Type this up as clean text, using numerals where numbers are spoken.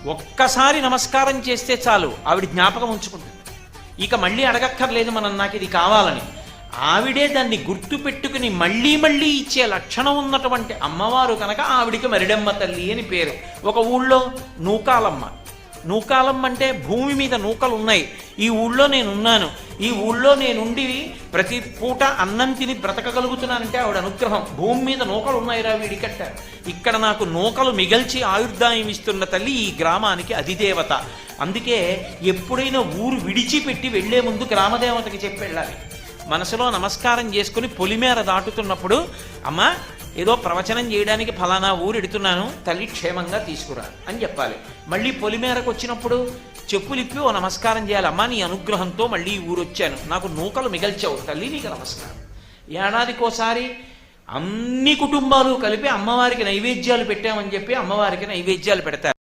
ఒక్కసారి నమస్కారం చేస్తే చాలు ఆవిడ జ్ఞాపకం ఉంచుకుంటుంది. ఇక మళ్ళీ అడగక్కర్లేదు మనం నాకు ఇది కావాలని. ఆవిడే దాన్ని గుర్తు పెట్టుకుని మళ్ళీ మళ్ళీ ఇచ్చే లక్షణం ఉన్నటువంటి అమ్మవారు కనుక ఆవిడికి మరిడమ్మ తల్లి అని పేరు. ఒక ఊళ్ళో నూకాలమ్మ. నూకాలమ్మ అంటే భూమి మీద నూకలు ఉన్నాయి, ఈ ఊళ్ళో నేనున్నాను, ఈ ఊళ్ళో నేనుండి ప్రతి పూట అన్నం తిని బ్రతకగలుగుతున్నానంటే ఆవిడ అనుగ్రహం. భూమి మీద నూకలు ఉన్నాయిరా వీడికట్ట, ఇక్కడ నాకు నూకలు మిగల్చి ఆయుర్దాయం ఇస్తున్న తల్లి ఈ గ్రామానికి అధిదేవత. అందుకే ఎప్పుడైనా ఊరు విడిచిపెట్టి వెళ్లే ముందు గ్రామదేవతకి చెప్పి వెళ్ళాలి. మనసులో నమస్కారం చేసుకుని పొలిమేర దాటుతున్నప్పుడు, అమ్మ ఏదో ప్రవచనం చేయడానికి ఫలానా ఊరు ఎడుతున్నాను, తల్లి క్షేమంగా తీసుకురా అని చెప్పాలి. మళ్ళీ పొలిమేరకు వచ్చినప్పుడు చెప్పులిప్పి ఓ నమస్కారం చేయాలి. అమ్మ నీ అనుగ్రహంతో మళ్ళీ ఈ ఊరు వచ్చాను, నాకు నూకలు మిగల్చావు తల్లి, నీకు నమస్కారం. ఏడాదికోసారి అన్ని కుటుంబాలు కలిపి అమ్మవారికి నైవేద్యాలు పెట్టామని చెప్పి అమ్మవారికి నైవేద్యాలు పెడతారు.